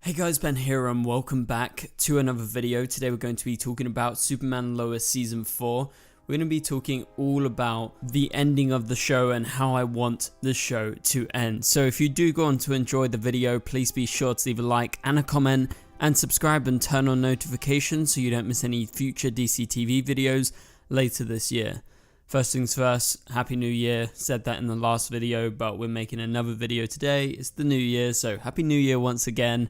Hey guys, Ben here and welcome back to another video. Today we're going to be talking about Superman and Lois Season 4. We're going to be talking all about the ending of the show and how I want the show to end. So if you do go on to enjoy the video, please be sure to leave a like and a comment and subscribe and turn on notifications so you don't miss any future DCTV videos later this year. First things first, Happy New Year. Said that in the last video, but we're making another video today. It's the new year, so Happy New Year once again.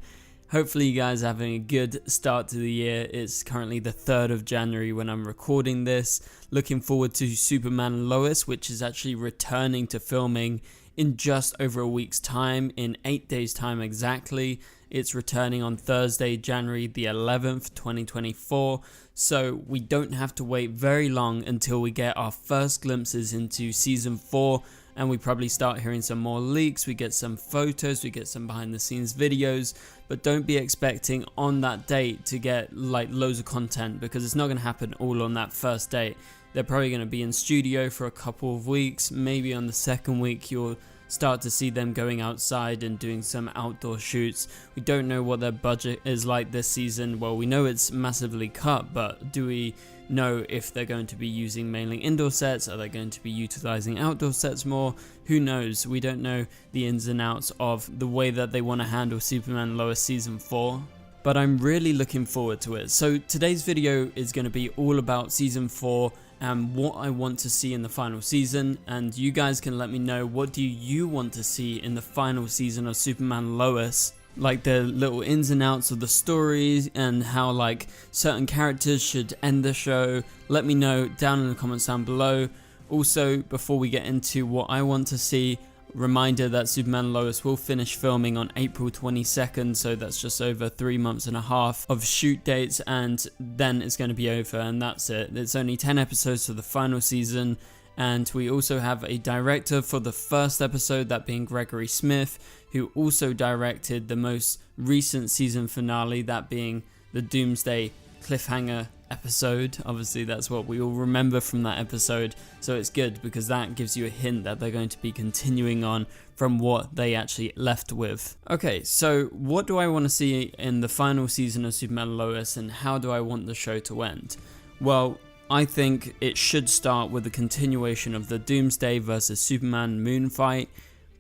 Hopefully you guys are having a good start to the year. It's currently the 3rd of January when I'm recording this. Looking forward to Superman and Lois, which is actually returning to filming in just over a week's time, in 8 days time exactly. It's returning on Thursday, January the 11th, 2024. So we don't have to wait very long until we get our first glimpses into Season 4. And we probably start hearing some more leaks, we get some photos, we get some behind the scenes videos, but don't be expecting on that date to get like loads of content because it's not going to happen all on that first date. They're probably going to be in studio for a couple of weeks, maybe on the second week you'll start to see them going outside and doing some outdoor shoots. We don't know what their budget is like this season. Well, we know it's massively cut, but do we know if they're going to be using mainly indoor sets? Are they going to be utilizing outdoor sets more? Who knows? We don't know the ins and outs of the way that they want to handle Superman and Lois Season 4. But I'm really looking forward to it. So today's video is going to be all about Season 4 and what I want to see in the final season, and you guys can let me know, what do you want to see in the final season of Superman and Lois? Like the little ins and outs of the stories and how like certain characters should end the show. Let me know down in the comments down below. Also, before we get into what I want to see, reminder that Superman and Lois will finish filming on April 22nd, so that's just over 3 months and a half of shoot dates, and then it's going to be over and that's it. It's only 10 episodes for the final season, and we also have a director for the first episode, that being Gregory Smith, who also directed the most recent season finale, that being the Doomsday cliffhanger episode. Obviously that's what we all remember from that episode, so it's good because that gives you a hint that they're going to be continuing on from what they actually left with. Okay, so what do I want to see in the final season of Superman and Lois, and how do I want the show to end? Well, I think it should start with a continuation of the Doomsday versus Superman moon fight,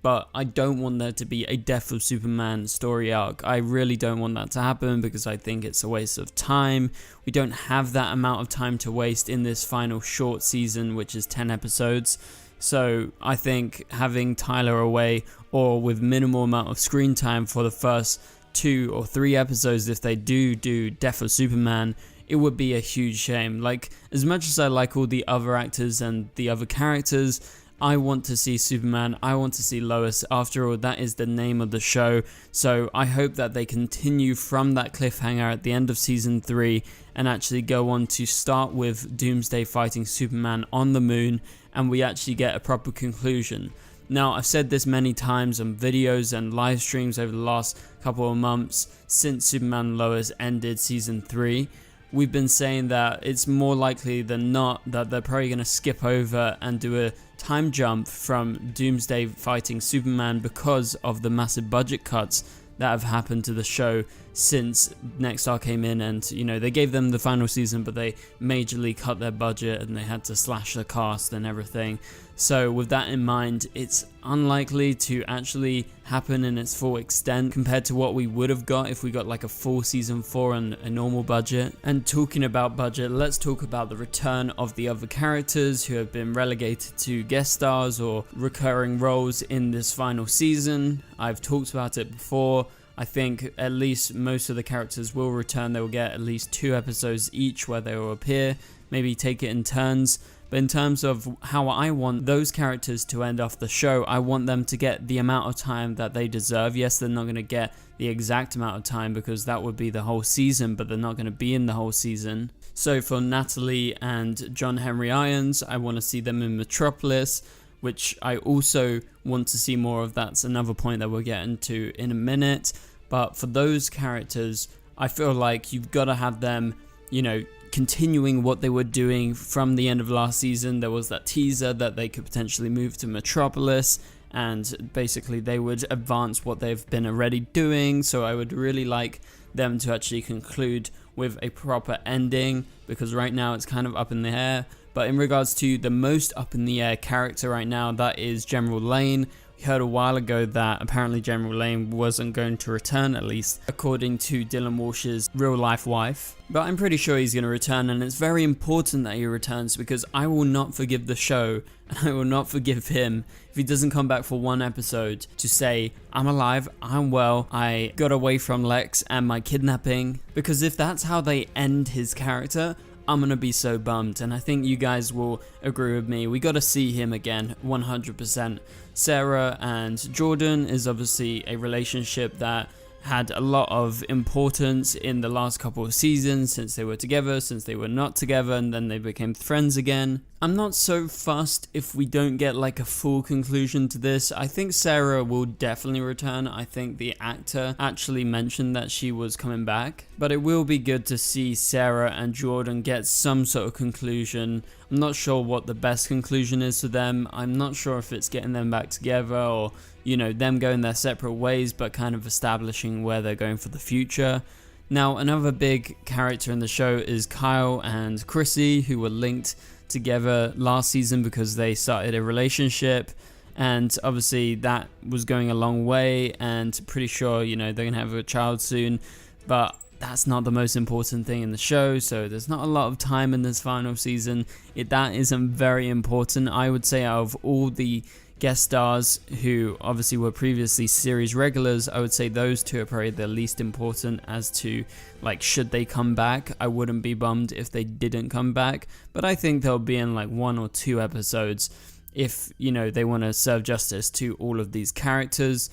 but I don't want there to be a Death of Superman story arc. I really don't want that to happen because I think it's a waste of time. We don't have that amount of time to waste in this final short season, which is 10 episodes. So I think having Tyler away or with minimal amount of screen time for the first 2 or 3 episodes, if they do Death of Superman, it would be a huge shame. Like, as much as I like all the other actors and the other characters, I want to see Superman, I want to see Lois. After all, that is the name of the show. So I hope that they continue from that cliffhanger at the end of Season 3 and actually go on to start with Doomsday fighting Superman on the moon, and we actually get a proper conclusion. Now, I've said this many times on videos and live streams over the last couple of months since Superman and Lois ended Season 3. We've been saying that it's more likely than not that they're probably going to skip over and do a time jump from Doomsday fighting Superman because of the massive budget cuts that have happened to the show since Nexstar came in, and you know, they gave them the final season but they majorly cut their budget and they had to slash the cast and everything. So with that in mind, it's unlikely to actually happen in its full extent compared to what we would have got if we got like a full Season 4 and a normal budget. And talking about budget, let's talk about the return of the other characters who have been relegated to guest stars or recurring roles in this final season. I've talked about it before. I think at least most of the characters will return. They will get at least 2 episodes each where they will appear, maybe take it in turns. But in terms of how I want those characters to end off the show, I want them to get the amount of time that they deserve. Yes, they're not going to get the exact amount of time because that would be the whole season, but they're not going to be in the whole season. So for Natalie and John Henry Irons, I want to see them in Metropolis, which I also want to see more of. That's another point that we'll get into in a minute. But for those characters, I feel like you've got to have them, you know, continuing what they were doing from the end of last season. There was that teaser that they could potentially move to Metropolis, and basically they would advance what they've been already doing. So I would really like them to actually conclude with a proper ending, because right now it's kind of up in the air. But in regards to the most up in the air character right now, that is General Lane. We heard a while ago that apparently General Lane wasn't going to return, at least according to Dylan Walsh's real life wife. But I'm pretty sure he's going to return, and it's very important that he returns, because I will not forgive the show, and I will not forgive him if he doesn't come back for one episode to say, I'm alive, I'm well, I got away from Lex and my kidnapping. Because if that's how they end his character, I'm gonna be so bummed, and I think you guys will agree with me. We gotta see him again, 100%. Sarah and Jordan is obviously a relationship that had a lot of importance in the last couple of seasons, since they were together, since they were not together, and then they became friends again. I'm not so fussed if we don't get like a full conclusion to this. I think Sarah will definitely return. I think the actor actually mentioned that she was coming back, but it will be good to see Sarah and Jordan get some sort of conclusion. I'm not sure what the best conclusion is for them. I'm not sure if it's getting them back together, or you know, them going their separate ways, but kind of establishing where they're going for the future. Now, another big character in the show is Kyle and Chrissy, who were linked together last season because they started a relationship, and obviously that was going a long way, and pretty sure, you know, they're gonna have a child soon, but that's not the most important thing in the show, so there's not a lot of time in this final season. That isn't very important. I would say out of all the guest stars who obviously were previously series regulars, I would say those two are probably the least important as to like, should they come back. I wouldn't be bummed if they didn't come back, but I think they'll be in like 1 or 2 episodes if, you know, they want to serve justice to all of these characters.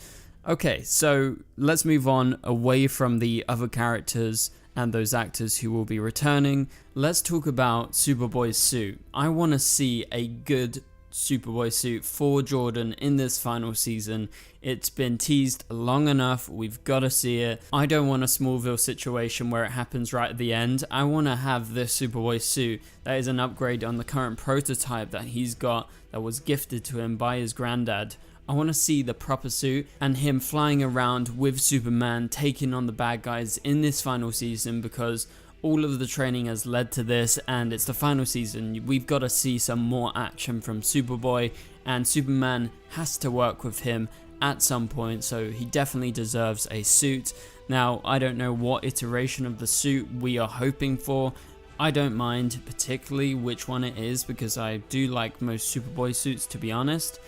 Okay, so let's move on away from the other characters and those actors who will be returning. Let's talk about Superboy's suit. I want to see a good Superboy suit for Jordan in this final season. It's been teased long enough, we've got to see it. I don't want a Smallville situation where it happens right at the end. I want to have this Superboy suit that is an upgrade on the current prototype that he's got, that was gifted to him by his granddad. I want to see the proper suit and him flying around with Superman, taking on the bad guys in this final season, because all of the training has led to this, and it's the final season. We've got to see some more action from Superboy, and Superman has to work with him at some point, so he definitely deserves a suit. Now, I don't know what iteration of the suit we are hoping for. I don't mind particularly which one it is, because I do like most Superboy suits, to be honest.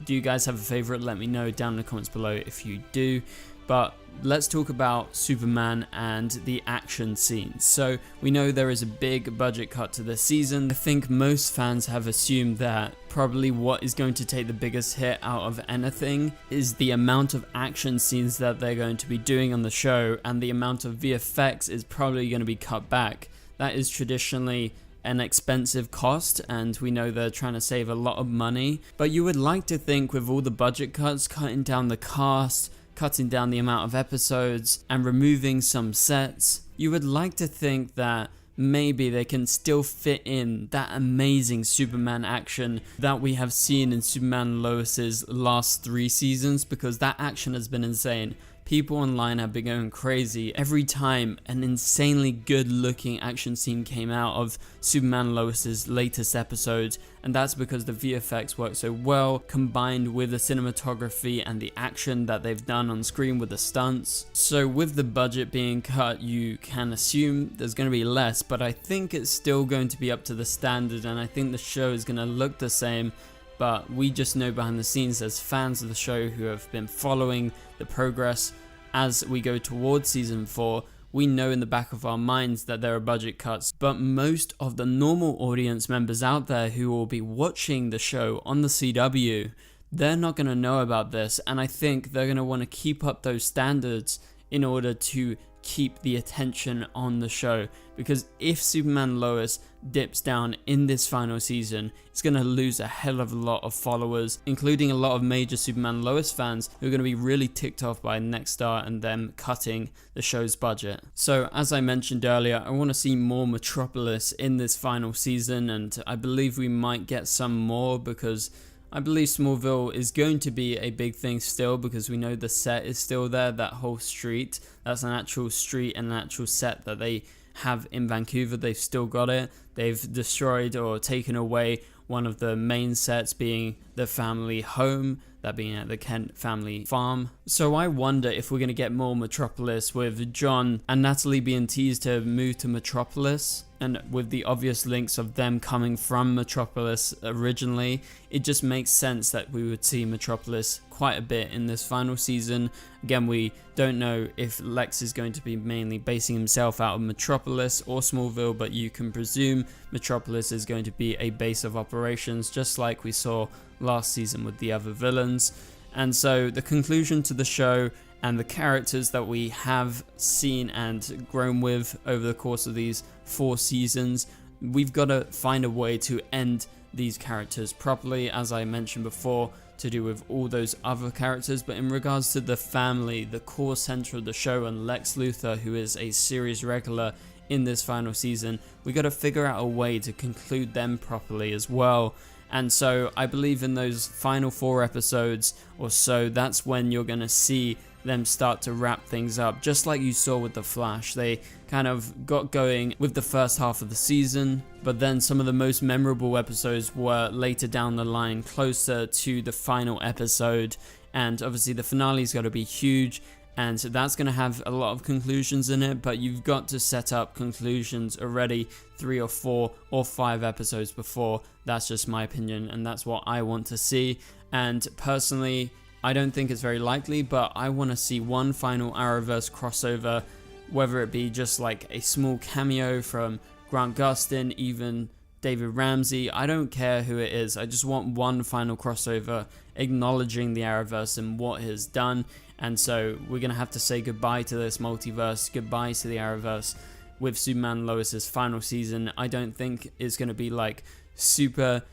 Do you guys have a favorite? Let me know down in the comments below if you do. But let's talk about Superman and the action scenes. So we know there is a big budget cut to this season. I think most fans have assumed that probably what is going to take the biggest hit out of anything is the amount of action scenes that they're going to be doing on the show, and the amount of VFX is probably going to be cut back. That is traditionally an expensive cost, and we know they're trying to save a lot of money. But you would like to think with all the budget cuts, cutting down the cast, cutting down the amount of episodes, and removing some sets, you would like to think that maybe they can still fit in that amazing Superman action that we have seen in Superman and Lois's last 3 seasons, because that action has been insane. People online have been going crazy every time an insanely good looking action scene came out of Superman and Lois's latest episode, and that's because the VFX work so well, combined with the cinematography and the action that they've done on screen with the stunts. So with the budget being cut, you can assume there's going to be less, but I think it's still going to be up to the standard, and I think the show is going to look the same. But we just know behind the scenes, as fans of the show who have been following the progress as we go towards season 4, we know in the back of our minds that there are budget cuts. But most of the normal audience members out there who will be watching the show on the CW, they're not going to know about this, and I think they're going to want to keep up those standards in order to keep the attention on the show. Because if Superman and Lois dips down in this final season, it's going to lose a hell of a lot of followers, including a lot of major Superman and Lois fans who are going to be really ticked off by Nexstar and them cutting the show's budget. So as I mentioned earlier, I want to see more Metropolis in this final season, and I believe we might get some more, because I believe Smallville is going to be a big thing still, because we know the set is still there, that whole street. That's an actual street and an actual set that they have in Vancouver. They've still got it. They've destroyed or taken away one of the main sets, being the family home, that being at the Kent family farm. So I wonder if we're going to get more Metropolis, with John and Natalie being teased to move to Metropolis, and with the obvious links of them coming from Metropolis originally, it just makes sense that we would see Metropolis quite a bit in this final season. Again, we don't know if Lex is going to be mainly basing himself out of Metropolis or Smallville, but you can presume Metropolis is going to be a base of operations, just like we saw last season with the other villains. And so the conclusion to the show and the characters that we have seen and grown with over the course of these 4 seasons, we've got to find a way to end these characters properly, as I mentioned before, to do with all those other characters. But in regards to the family, the core center of the show, and Lex Luthor, who is a series regular in this final season, we got to figure out a way to conclude them properly as well. And so I believe in those final 4 episodes or so, that's when you're going to see them start to wrap things up, just like you saw with The Flash. They kind of got going with the first half of the season, but then some of the most memorable episodes were later down the line, closer to the final episode. And obviously the finale's got to be huge, and so that's going to have a lot of conclusions in it, but you've got to set up conclusions already 3 or 4 or 5 episodes before. That's just my opinion, and that's what I want to see. And personally, I don't think it's very likely, but I want to see one final Arrowverse crossover, whether it be just like a small cameo from Grant Gustin, even David Ramsey. I don't care who it is. I just want one final crossover acknowledging the Arrowverse and what it has done. And so we're going to have to say goodbye to this multiverse, goodbye to the Arrowverse with Superman and Lois's final season. I don't think it's going to be like super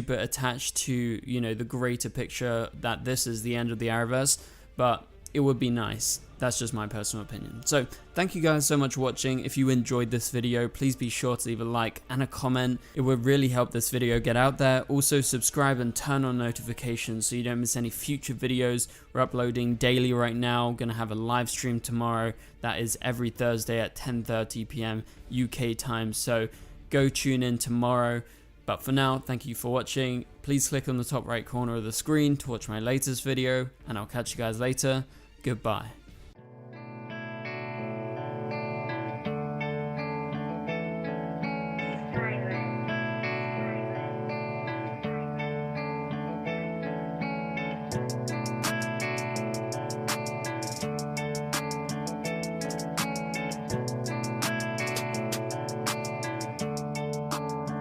attached to, you know, the greater picture that this is the end of the Arrowverse, but it would be nice. That's just my personal opinion. So thank you guys so much for watching. If you enjoyed this video, please be sure to leave a like and a comment. It would really help this video get out there. Also subscribe and turn on notifications so you don't miss any future videos. We're uploading daily right now. Gonna have a live stream tomorrow. That is every Thursday at 10:30 p.m. UK time. So go tune in tomorrow. But for now, thank you for watching. Please click on the top right corner of the screen to watch my latest video, and I'll catch you guys later. Goodbye.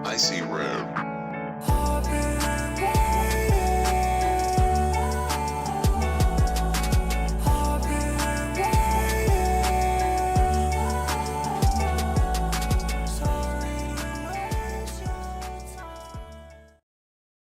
I see red.